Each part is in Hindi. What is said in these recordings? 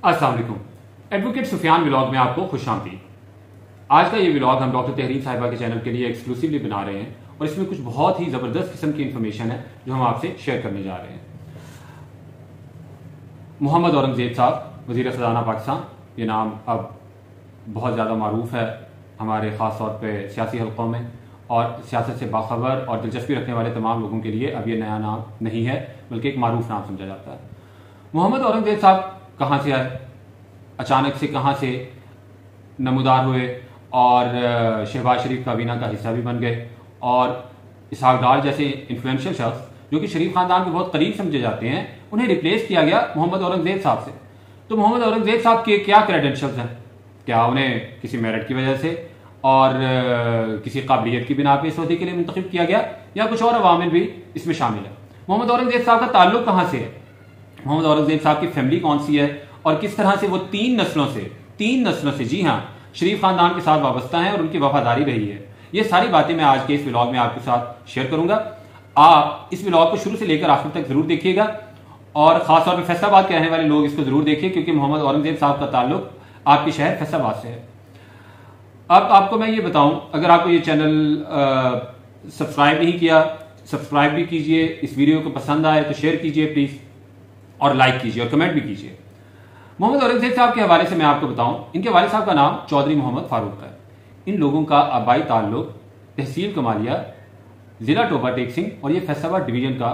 अस्सलाम वालेकुम। एडवोकेट सुफियान व्लॉग में आपको खुशामदीद। आज का ये व्लॉग हम डॉक्टर तहरीर साहिबा के चैनल के लिए एक्सक्लूसिवली बना रहे हैं और इसमें कुछ बहुत ही जबरदस्त किस्म की इंफॉर्मेशन है जो हम आपसे शेयर करने जा रहे हैं। मोहम्मद औरंगजेब साहब वजीर खजाना पाकिस्तान, ये नाम अब बहुत ज़्यादा मारूफ है हमारे ख़ास तौर पर सियासी हल्कों में, और सियासत से बाखबर और दिलचस्पी रखने वाले तमाम लोगों के लिए अब ये नया नाम नहीं है बल्कि एक मारूफ नाम समझा जाता है। मोहम्मद औरंगजेब साहब कहाँ से आए, अचानक से कहाँ से नमूदार हुए और शहबाज शरीफ काबीना का हिस्सा भी बन गए, और इसहाक डार जैसे इन्फ्लुएंशियल शख्स जो कि शरीफ खानदान के बहुत करीब समझे जाते हैं, उन्हें रिप्लेस किया गया मोहम्मद औरंगजेब साहब से। तो मोहम्मद औरंगजेब साहब के क्या क्रेडेंशियल्स हैं? क्या उन्हें किसी मेरिट की वजह से और किसी काबिलियत की बिना पे इस ओहदे के लिए मुंतखब किया गया, या कुछ और अवामिल भी इसमें शामिल है? मोहम्मद औरंगजेब साहब का ताल्लुक कहाँ से है? मोहम्मद औरंगजेब साहब की फैमिली कौन सी है और किस तरह से वो तीन नस्लों से जी हाँ शरीफ खानदान के साथ वाबस्ता हैं और उनकी वफादारी रही है, ये सारी बातें मैं आज के इस व्लॉग में आपके साथ शेयर करूंगा। आप इस व्लॉग को शुरू से लेकर आखिर तक जरूर देखिएगा और खासतौर पर फैसलाबाद के रहने वाले लोग इसको जरूर देखिए, क्योंकि मोहम्मद औरंगजेब साहब का ताल्लुक आपके शहर फैसलाबाद से है। अब आपको मैं ये बताऊं, अगर आपको ये चैनल सब्सक्राइब नहीं किया, सब्सक्राइब भी कीजिए, इस वीडियो को पसंद आए तो शेयर कीजिए प्लीज, और लाइक कीजिए और कमेंट भी कीजिए। मोहम्मद औरंगजेब साहब के हवाले से मैं आपको बताऊं, इनके वालिद साहब का नाम चौधरी मोहम्मद फारूक है। इन लोगों का आबाई ताल्लुक तहसील कमालिया, जिला टोबा टेक सिंह, और ये फैसलाबाद डिवीजन का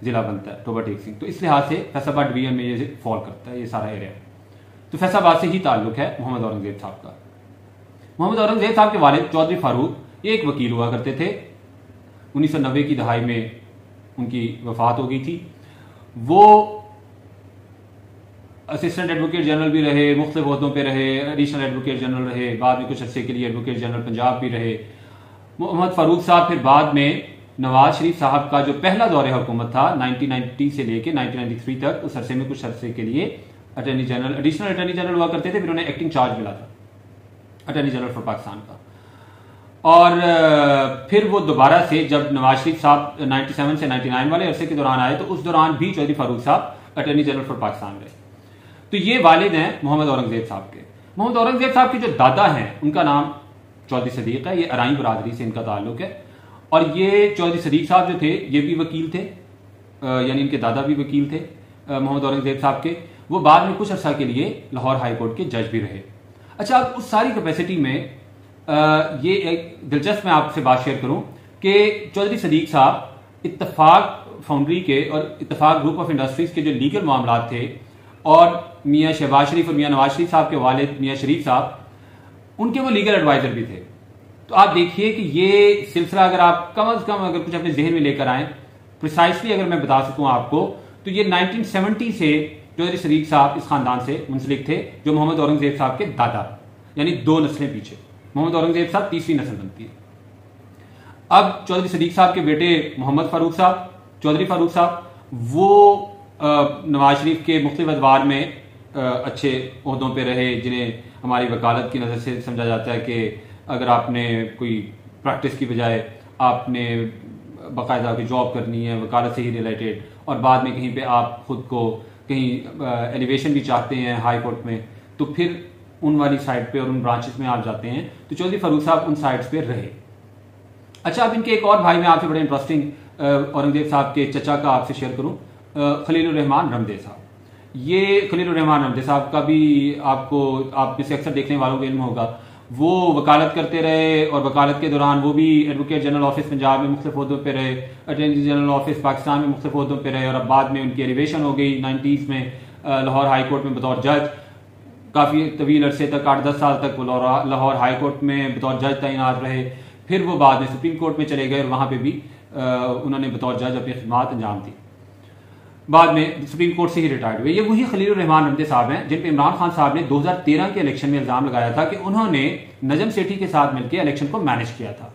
जिला बनता है टोबा टेक सिंह, तो इस लिहाज से फैसलाबाद डिवीजन में ये फॉल करता है ये सारा एरिया। तो फैसलाबाद से ही ताल्लुक है मोहम्मद औरंगजेब साहब का। मोहम्मद औरंगजेब साहब के वालिद चौधरी फारूक एक वकील हुआ करते थे। 1990 की दहाई में उनकी वफात हो गई थी। वो असिस्टेंट एडवोकेट जनरल भी रहे, मुख्तलिफ ओहदों पे रहे, एडिशनल एडवोकेट जनरल रहे, बाद में कुछ अर्से के लिए एडवोकेट जनरल पंजाब भी रहे। मोहम्मद फारूक साहब फिर बाद में नवाज शरीफ साहब का जो पहला दौरे हुकूमत था 1990 से लेकर 1993 तक, उस अरसे में कुछ अरसे के लिए attorney general, additional attorney general हुआ करते थे। फिर उन्हें एक्टिंग चार्ज मिला था अटर्नी जनरल फॉर पाकिस्तान का, और फिर वो दोबारा से जब नवाज शरीफ साहब 97 से 99 वाले अरसे के दौरान आए तो उस दौरान भी चौधरी फारूक साहब अटर्नी जनरल फॉर पाकिस्तान रहे। तो ये वालिद हैं मोहम्मद औरंगजेब साहब के। मोहम्मद औरंगजेब साहब के जो दादा हैं उनका नाम चौधरी सदीक है, ये अराई बरादरी से इनका ताल्लुक है। और ये चौधरी सदीक साहब जो थे ये भी वकील थे, यानी इनके दादा भी वकील थे मोहम्मद औरंगजेब साहब के। वो बाद में कुछ अर्सा के लिए लाहौर हाई कोर्ट के जज भी रहे। अच्छा, अब उस सारी कैपेसिटी में ये एक दिलचस्प मैं आपसे बात शेयर करूं कि चौधरी सदीक साहब इत्तफाक फाउंड्री के और इत्तफाक ग्रुप ऑफ इंडस्ट्रीज के जो लीगल मामलात थे, और मियाँ शहबाज शरीफ और मियाँ नवाज शरीफ साहब के वालिद मियाँ शरीफ साहब, उनके वो लीगल एडवाइजर भी थे। तो आप देखिए कि ये सिलसिला अगर आप कम अज कम अगर कुछ अपने जहन में लेकर आए, प्रिसाइसली अगर मैं बता सकूं आपको, तो ये 1970 से चौधरी सदीक साहब इस खानदान से मुंसलिक थे जो मोहम्मद औरंगजेब साहब के दादा, यानी दो नस्लें पीछे मोहम्मद औरंगजेब साहब तीसरी नस्ल बनती है। अब चौधरी सदीक साहब के बेटे मोहम्मद फारूक साहब, चौधरी फारूक साहब, वो नवाज शरीफ के मुख्तलिफ अदवार में अच्छे ओहदों पे रहे, जिन्हें हमारी वकालत की नज़र से समझा जाता है कि अगर आपने कोई प्रैक्टिस की बजाय आपने बाकायदा की जॉब करनी है वकालत से ही रिलेटेड, और बाद में कहीं पे आप खुद को कहीं एलिवेशन भी चाहते हैं हाई कोर्ट में, तो फिर उन वाली साइड पे और उन ब्रांचेस में आप जाते हैं। तो चौधरी फारूक साहब उन साइड्स पे रहे। अच्छा, अब इनके एक और भाई मैं आपसे बड़े इंटरेस्टिंग औरंगजेब साहब के चचा का आपसे शेयर करूं, खलीलुर रहमान रमदे साहब। ये खलीलुर रहमान रमदे साहब का भी आप में से अक्सर देखने वालों को इल्म होगा। वो वकालत करते रहे और वकालत के दौरान वो भी एडवोकेट जनरल ऑफिस पंजाब में मुख्तलिफ ओहदों पे रहे, अटॉर्नी जनरल ऑफिस पाकिस्तान में मुख्तलिफ ओहदों पे रहे, और अब बाद में उनकी एलिवेशन हो गई 90s में लाहौर हाई कोर्ट में बतौर जज। काफ़ी तवील अरसे तक 8-10 साल तक वो लाहौर हाई कोर्ट में बतौर जज तैनात रहे। फिर वो बाद में सुप्रीम कोर्ट में चले गए और वहाँ पे भी उन्होंने बतौर जज अपनी खिदमत अंजाम दी। बाद में सुप्रीम कोर्ट से ही रिटायर्ड हुए। ये वही खलीलुर रहमान रमदे साहब हैं जिन पे इमरान खान साहब ने 2013 के इलेक्शन में इल्जाम लगाया था कि उन्होंने नजम सेठी के साथ मिलकर इलेक्शन को मैनेज किया था।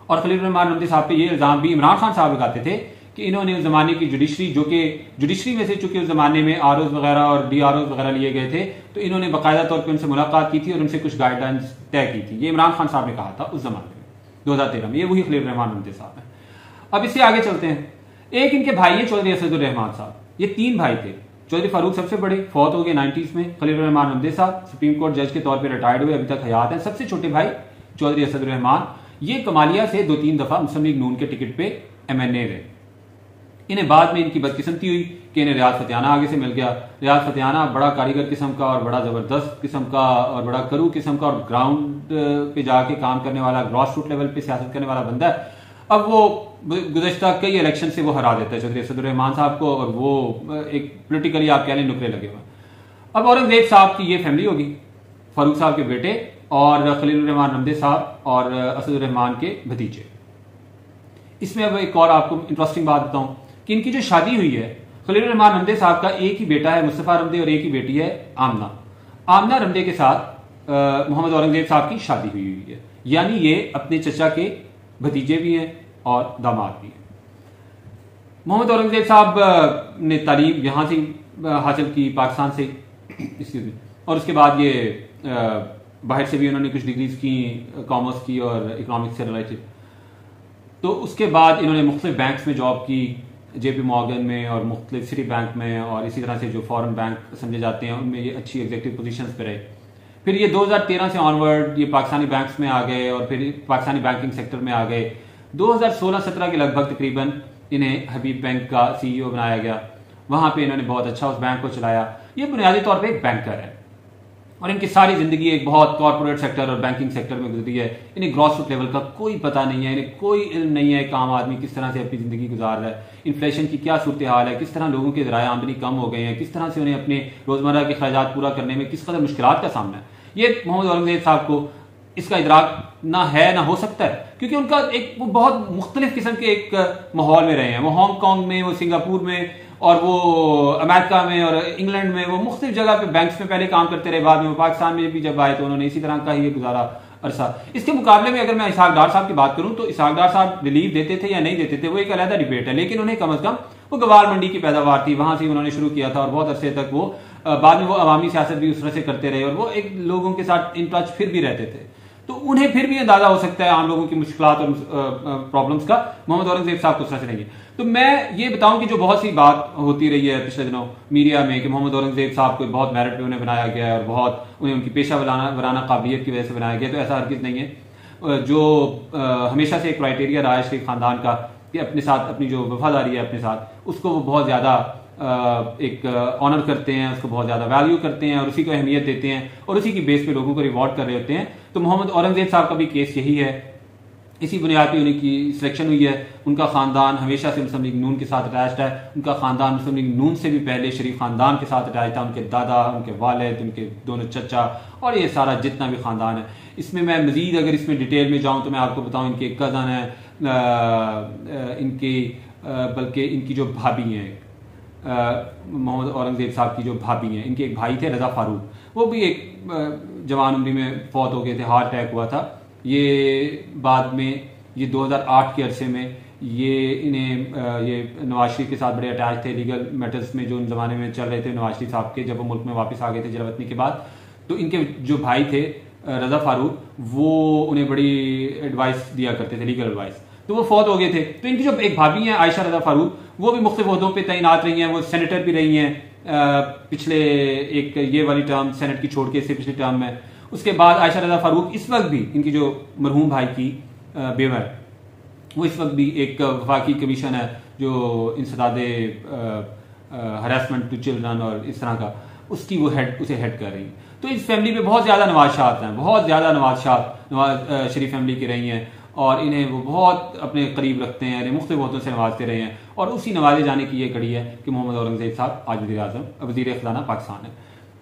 और खलीलुर रहमान रमदे साहब पे ये इल्जाम भी इमरान खान साहब लगाते थे कि इन्होंने उस जमाने की जुडिशरी, जो कि जुडिशरी में से चूंकि उस जमाने में आरओ वगैरह और डीआरओ वगैरह लिए गए थे, तो इन्होंने बाकायदा तौर पर उनसे मुलाकात की थी और उनसे कुछ गाइडलाइंस तय की थी। ये इमरान खान साहब ने कहा था उस जमाने में 2013 में। ये वही खलीलुर रहमान रमदे साहब है। अब इससे आगे चलते हैं। एक इनके भाई है चौधरी असदुर रहमान साहब। ये तीन भाई थे, चौधरी फारूक सबसे बड़े, फौत हो गए 90s में। खलील रहमान नमदे साहब सुप्रीम कोर्ट जज के तौर पर रिटायर्ड हुए, अभी तक हयात हैं। सबसे छोटे भाई चौधरी असद रहमान, ये कमालिया से 2-3 दफा मुस्लिम लीग नून के टिकट पे MNA रहे। इन्हें बाद में इनकी बदकिस्मती हुई कि इन्हें रियाज फतेहाना आगे से मिल गया। रियाज फतेहाना बड़ा कारीगर किस्म का और बड़ा जबरदस्त किस्म का और बड़ा करू किस्म का और ग्राउंड पे जाके काम करने वाला, ग्रॉस रूट लेवल पे सियासत करने वाला बंदा है। अब वो गुज़श्ता कई इलेक्शन से वो हरा देता है चौधरी असद रहमान साहब को, और वो एक पोलिटिकली आप कह लें नुकरे लगे हुए। अब औरंगजेब साहब की ये फैमिली होगी, फारूक साहब के बेटे और खलील रहमान नमदे साहब और असद रहमान के भतीजे। इसमें अब एक और आपको इंटरेस्टिंग बात बताऊं कि इनकी जो शादी हुई है, खलील रहमान नमदे साहब का एक ही बेटा है मुस्तफा रमदे और एक ही बेटी है आमना। आमना रमदे के साथ मोहम्मद औरंगजेब साहब की शादी हुई है, यानी ये अपने चचा के भतीजे भी हैं और दामाद भी हैं। मोहम्मद औरंगजेब साहब ने तालीम यहाँ से हासिल की, पाकिस्तान से, और उसके बाद ये बाहर से भी उन्होंने कुछ डिग्रीज की, कॉमर्स की और इकोनॉमिक्स से रिलेटेड। तो उसके बाद इन्होंने मुख्तलिफ बैंक्स में जॉब की, JP मॉर्गन में और मुख्तलिफ सिटी बैंक में, और इसी तरह से जो फॉरेन बैंक समझे जाते हैं उनमें ये अच्छी एग्जीक्यूटिव पोजीशंस पे रहे। फिर ये 2013 से ऑनवर्ड ये पाकिस्तानी बैंक्स में आ गए और फिर पाकिस्तानी बैंकिंग सेक्टर में आ गए। 2016-17 के लगभग तकरीबन इन्हें हबीब बैंक का CEO बनाया गया। वहां पे इन्होंने बहुत अच्छा उस बैंक को चलाया। ये बुनियादी तौर पे एक बैंकर है और इनकी सारी जिंदगी एक बहुत कॉर्पोरेट सेक्टर और बैंकिंग सेक्टर में गुजरी है। इन्हें ग्रॉस रूट लेवल का कोई पता नहीं है, इन्हें कोई इल्म नहीं है कि आम आदमी किस तरह से अपनी जिंदगी गुजार रहा है, इन्फ्लेशन की क्या सूरत हाल है, किस तरह लोगों के ज़राए आमदनी कम हो गए हैं, किस तरह से उन्हें अपने रोजमर्रा के खर्चात पूरा करने में किस कदर मुश्किलात का सामना है। ये मोहम्मद औरंगजेब साहब को इसका इदराक ना है ना हो सकता है, क्योंकि उनका एक वो बहुत मुख्तलिफ किस्म के एक माहौल में रहे हैं। वो हांगकॉन्ग में, वो सिंगापुर में और वो अमेरिका में और इंग्लैंड में, वो मुख्तलिफ जगह पे बैंक्स में पहले काम करते रहे। बाद में वो पाकिस्तान में भी जब आए तो उन्होंने इसी तरह का ही गुजारा अरसा। इसके मुकाबले में अगर मैं इसहाक डार साहब की बात करूं तो इसहाक डार साहब रिलीफ देते थे या नहीं देते थे वो एक अलग डिबेट है, लेकिन उन्हें कम अज कम वो गवार मंडी की पैदावार थी, वहां से उन्होंने शुरू किया था और बहुत अरसे तक वो बाद में वो अवामी सियासत भी उस तरह से करते रहे और वो एक लोगों के साथ इन टच फिर भी रहते थे। तो उन्हें फिर भी अंदाजा हो सकता है आम लोगों की मुश्किलात और प्रॉब्लम्स का। मोहम्मद औरंगजेब साहब को उस तरह से नहीं है। तो मैं ये बताऊं कि जो बहुत सी बात होती रही है पिछले दिनों मीडिया में कि मोहम्मद औरंगजेब साहब को बहुत मेरिट पे उन्हें बनाया गया है और बहुत उन्हें उनकी पेशा वराना काबिलियत की वजह से बनाया गया, तो ऐसा हरगिज़ नहीं है। जो हमेशा से एक क्राइटेरिया रहा है शरीफ खानदान का कि अपने साथ अपनी जो वफादारी है अपने साथ, उसको वो बहुत ज़्यादा एक ऑनर करते हैं, उसको बहुत ज़्यादा वैल्यू करते हैं और उसी को अहमियत देते हैं और उसी की बेस पे लोगों को रिवॉर्ड कर रहे होते हैं। तो मोहम्मद औरंगजेब साहब का भी केस यही है, इसी बुनियाद पे उनकी सिलेक्शन हुई है। उनका खानदान हमेशा से मुस्लिम लीग नून के साथ अटैच्ड है, उनका खानदान मुस्लिम लीग नून से भी पहले शरीफ खानदान के साथ अटैच था, उनके दादा, उनके वालिद, उनके दोनों चचा और ये सारा जितना भी खानदान है। इसमें मैं मजीद अगर इसमें डिटेल में जाऊँ तो मैं आपको बताऊँ इनके कज़न हैं, इनकी बल्कि इनकी जो भाभी हैं मोहम्मद औरंगजेब साहब की जो भाभी हैं, इनके एक भाई थे रजा फारूक, वो भी एक जवान उम्र में फौत हो गए थे, हार्ट अटैक हुआ था। ये बाद में ये 2008 के अरसे में ये इन्हें ये नवाज शरीफ के साथ बड़े अटैच थे लीगल मैटर्स में जो उन जमाने में चल रहे थे नवाज शरीफ साहब के, जब वो मुल्क में वापस आ गए थे जलावतनी के बाद। तो इनके जो भाई थे रजा फारूक, वो उन्हें बड़ी एडवाइस दिया करते थे, लीगल एडवाइस, तो वो फौत हो गए थे। तो इनकी जो एक भाभी हैं आयशा रजा फारूक, वो भी मुख्तलिफ ओहदों पे तैनात रही हैं, वो सेनेटर भी रही हैं पिछले एक ये वाली टर्म सेनेट की छोड़ के इससे पिछले टर्म में। उसके बाद आयशा रजा फारूक इस वक्त भी इनकी जो मरहूम भाई की बेवा है, वो इस वक्त भी एक वफाकी कमीशन है जो इंसदादे हरासमेंट टू चिल्ड्रन और इस तरह का, उसकी वो उसे हेड कर रही है। तो इस फैमिली में बहुत ज़्यादा नवाज़शात हैं, बहुत ज़्यादा नवाज शरीफ फैमिली की रही हैं और इन्हें वो बहुत अपने करीब रखते हैं, इन्हें मुख्तलिफ वजहों से नवाजते रहे हैं और उसी नवाजे जाने की ये कड़ी है कि मोहम्मद औरंगजेब साहब आज वज़ीर ख़ज़ाना पाकिस्तान है।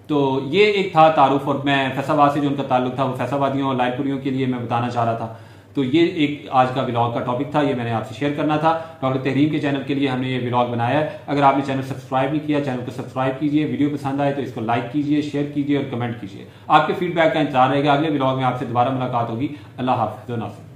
तो ये एक था तारुफ, और मैं फैसलाबाद से जो उनका ताल्लुक था वो फैसलाबादियों और लालपुरियों के लिए मैं बताना चाह रहा था। तो ये एक आज का व्लॉग का टॉपिक था, ये मैंने आपसे शेयर करना था। डॉक्टर तहरीम के चैनल के लिए हमने ये व्लॉग बनाया है। अगर आपने चैनल सब्सक्राइब नहीं किया, चैनल को सब्सक्राइब कीजिए, वीडियो पसंद आए तो इसको लाइक कीजिए, शेयर कीजिए और कमेंट कीजिए। आपके फीडबैक का इंतजार रहेगा। अगले व्लॉग में आपसे दोबारा मुलाकात होगी। अल्लाह हाफ़िज़।